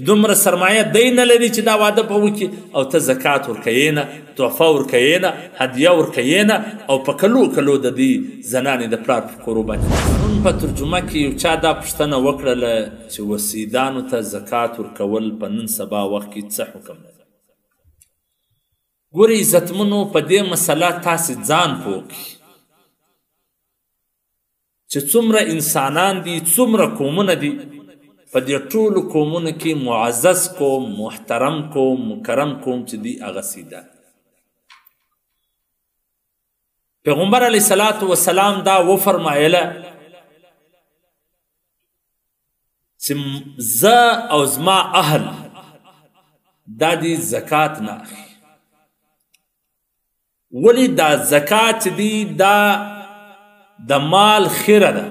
دومره سرمایه دی نه لري چې دا واده به وکړي او ته زکات ورکوې نه، تحفه ورکوې نه، هدیه ورکوې نه او په کلو کلو د دې زنانې د پلار په کورو باندې. پرون په ترجمه کې یو چا دا پوښتنه وکړله چې وسیدانو ته زکات ورکول په نن سبا وخت کې څه حکم لري؟ ګورې عزتمنو، په دې مسله تاسې ځان پوه کړئ چې څومره انسانان دي، څومره قومونه دي، په دې ټولو قومونو کې معزز قوم، محترم قوم، مکرم قوم چې دي هغه سیدان. پیغمبر علیه الصلاة والسلام دا وفرمایله چې زه او زما اهل دا دي زکات نه اخلي. ولی دا زکات دی دا د مال خیره ده.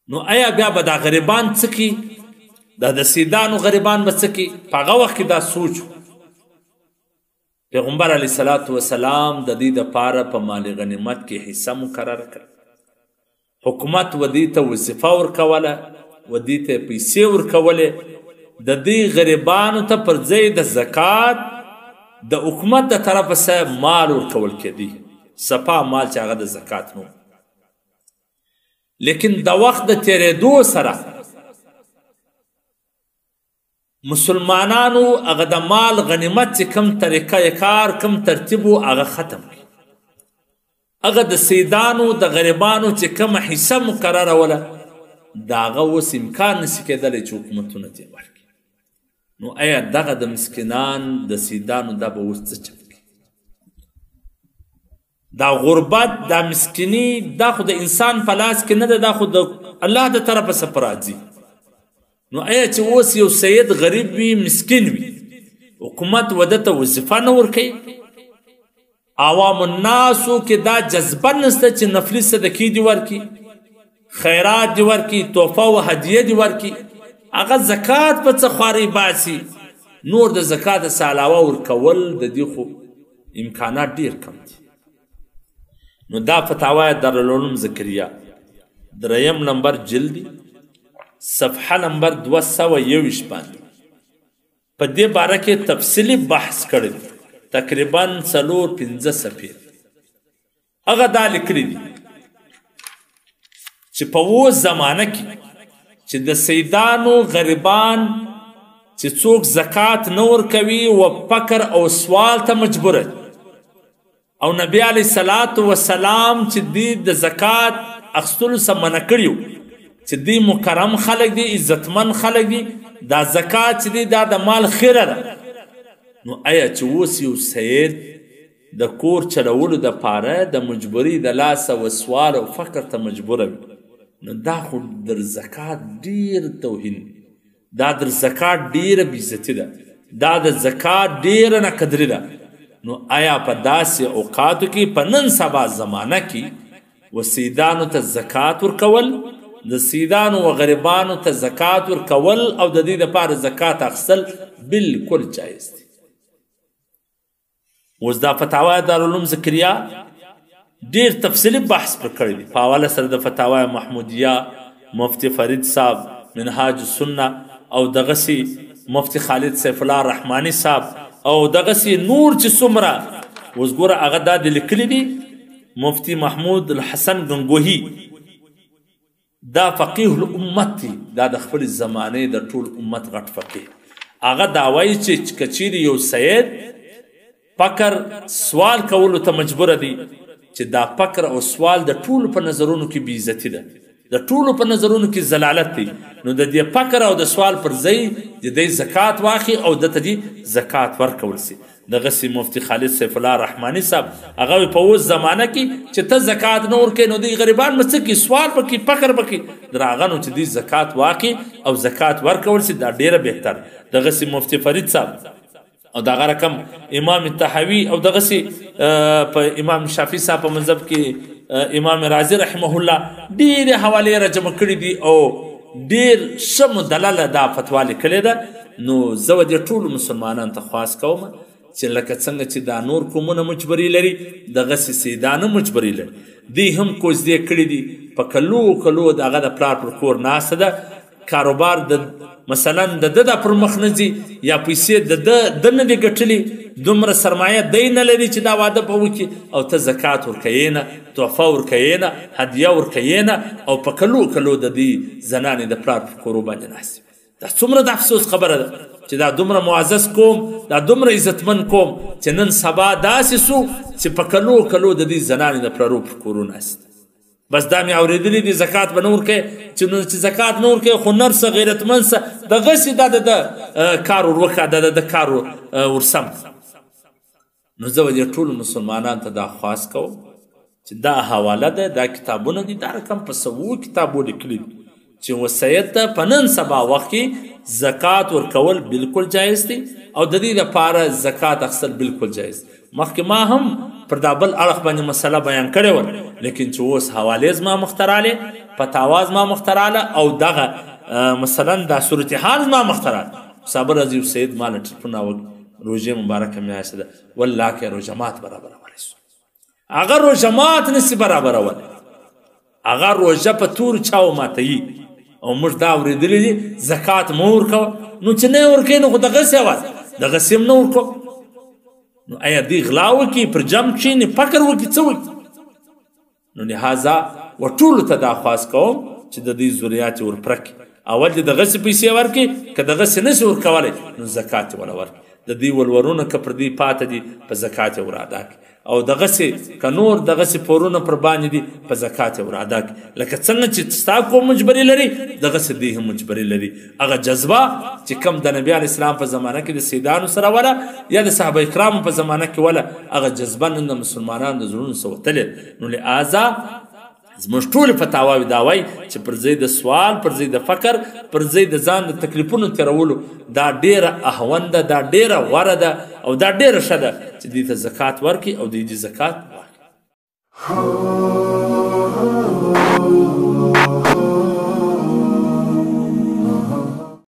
نو آیا بیا به دا غریبان څه کوي؟ دا د سیدانو غریبان به څه کوي؟ په هغه وخت کې دا سوچ پیغمبر علیه الصلاة والسلام د دې دپاره په مال غنیمت کې حصه مقرره کړه. حکومت و دې ته وظیفه ورکوله، و دې ته پیسې ورکولې. د دې غریبانو ته پر ځای د زکات د حکومت د طرفه څه مال ورکول کېدی، صفا مال چې هغه د زکات نو. لیکن د وخت د تیرېدو سره مسلمانانو هغه د مال غنیمت چې کم طریقه کار، کم ترتیب و، هغه ختم کړي. هغه د سیدانو د غریبانو چې کمه حصه مقرره وله د هغه اوس امکان نشي کېدلی چې حکومتونه ترې ورکړي. نو آیا دغه د مسکینان د سیدانو دا به اوس څه چل کړي؟ دا غربت، دا مسکینی، دا خو د انسان په لاس کې نه ده، دا خو د الله د طرفه څخه راځي. نو آیا چې اوس یو سید غریب وي، مسکین وي، حکومت وده ته وظیفه نه ورکوي؟ عوام الناسو کې دا جذبه نشته چې نفلي صدقې دې ورکړي، خیرات دې ورکړي، تحفه و هدیه دې ورکړي. هغه زکات په څه خوارۍ باسي. نور د زکات څخه علاوه ورکول د دې خو امکانات ډېر کم دي. نو دا فتاوی دارالعلوم ذکریه 3 نمبر جلدی صفحه نمبر 221 باندې په دې باره کې تفصیلي بحث کړی، تقریبا 4-5 صفحې. هغه دا لیکلي دي چې په اوس زمانه کې چې د سیدانو غریبان چې څوک زکات نه ورکوي و فقر او سوال ته مجبوره، او نبی علیه الصلاة والسلام چې دی د زکات اخیستلو څخه منع کړي چې دی مکرم خلک دي، عزتمن خلک دي، دا زکات چې دی دا د مال خیره ده. نو آیا چې اوس یو سید د کور چلولو دپاره د مجبوري د لاسه و سوال او فقر ته مجبوره وي، نو دا خو در زکات ډیر توهین دی، دا در زکات ډیره بېعزتي ده، دا د زکات ډیره ناقدري ده. نو آیا په داسې اوقاتو کې په نن سبا زمانه کې و سیدانو ته زکات ورکول، د سیدانو و غریبانو ته زکات ورکول او د دې دپاره زکات اخیستل بالکل جایز دي؟ اوس دا فتاوی دارالعلوم ذکریه ډیر تفصیلي بحث پر کړی دی. په حواله سره د فتاوی محمودیه، مفتی فرید صاحب منهاج السنه، او دغسې مفتی خالد سیف الله رحمانی صاحب، او دغسې نور چې څومره اوس ګوره هغه دا د لیکلي دي. مفتی محمود الحسن گنگوهی دا فقیه الامت دی، دا د خپل زمانې د ټول امت غټ فقیه. هغه دا وایي چې کچیرې یو سید فقر سوال کولو ته مجبوره دی، چې دا فقر او سوال د ټولو په نظرونو کې بېعزتي ده، د ټولو په نظرونو کې ضلالت دی. نو د دې فقر او د سوال پر ځای د دې زکات واخلي او دته دې زکات ورکول سي. دغسې مفتی خالد سیف الله رحمانی صاحب هغه په اوس زمانه کې چې ته زکات نه ورکوې نو دوی غریبان به څه کړي؟ سوال به کړي، فقر به کړي. در هغه نو چې دوی زکات واخلي او زکات ورکول سي دا ډېره بهتر. دغسې مفتی فرید صاحب او دغه رقم امام طحاوي او دغسې په امام شافعي صاحب په مذهب کې امام رازي رحمه الله ډېرې حوالې را جمع کړي دي او ډېر ښه مدلله دا فتوا لیکلې ده. نو زه به دې ټولو مسلمانانو ته خواست کوم چې لکه څنګه چې دا نور قومونه مجبري لري دغسې سیدانه مجبري لري. دوی هم کوزدې کړي دي، په کلو کلو د هغه د پلار پر کور ناسته ده کاروبار مثلا د ده پر مخ نه ځي یا پیسې د نه دي ګټلي دومره سرمایه دی نه لري چې دا واده به وکړي او ته زکات ورکوې نه تحفه ورکوې نه هدیه ورکوې نه او په کلو کلو د دې زنانې د پلار په کورو باندې ناست دا څومره د افسوس خبره ده چې دا دومره معزز قوم دا دومره عزتمن قوم چې نن سبا داسې سو چې په کلو کلو د دې زنانې د پلارو په کورو ناست بس دا مې اورېدلي دي زکات به نه ورکوې چې زکات نه ورکوې خو نرسه غیرتمنسه دغسې دا د کار وروکړه د کار ورسم نو زه به دې ټولو مسلمانانو ته دا خواست کوم چې دا حواله ده دا کتابونه دي دا رقم په سوو کتابو لیکلي دي چې وصیت ته په نن سبا وخت کې زکات ورکول بالکل جایز دي او د دې لپاره زکات اخیستل بالکل جایز مخکې ما هم پر دا بل اړخ باندې مسله بیان کړې وه لیکن چې اوس حوالې زما مخته راغلې فتاوا زما مخته راغله او دغه مثلا دا صورتحال زما مخته راغله صابر عزیز سید ما له ټلیفون راوکړ روژې مبارکه میاشت ده والله که روژمات برابرولی سو هغه روژمات نسی برابرولی هغه روژه په تور چاو ماتوي او موږ دا اورېدلي دي زکات مه ورکوه نو چې نه یې ورکوې نو خو دغسې اواز دغسې هم نه ورکوه نو آیا دوی غلا وکړي پر جمع کښېني فکر وکړي څه وکړي نو لهذا وټولو ته دا خواست کوم چې د دوی ضروریات یې ورپوره کړي اول دې دغسې پیسې ورکړي که دغسې نشي ورکولی نو زکات یې وله ورکړي د دوی ولورونه که پر دوی پاته دي په زکات یې ور ادا کړي او دغسې که نور دغسې پورونه پر باندې دي په زکات یې ور ادا کړي لکه څنګه چې ستا قوم مجبري لري دغسې دوی هم مجبري لري هغه جذبه چې کم د نبي علیه اسلام په زمانه کې د سیدانو سره وله یا د صحابه کرامو په زمانه کې وله هغه جذبه نن د مسلمانانو د زړونو څخه وتلې نو لهذا زموږ ټولې فتاواوې دا وایي چې پر ځای د سوال پر ځای د فکر پر ځای د ځان د تکلیفونو تېرولو دا ډېره اهون ده دا ډېره غوره ده او دا ډېره ښه ده چې دوی ته زکات ورکړي او دوی دې زکات واخلي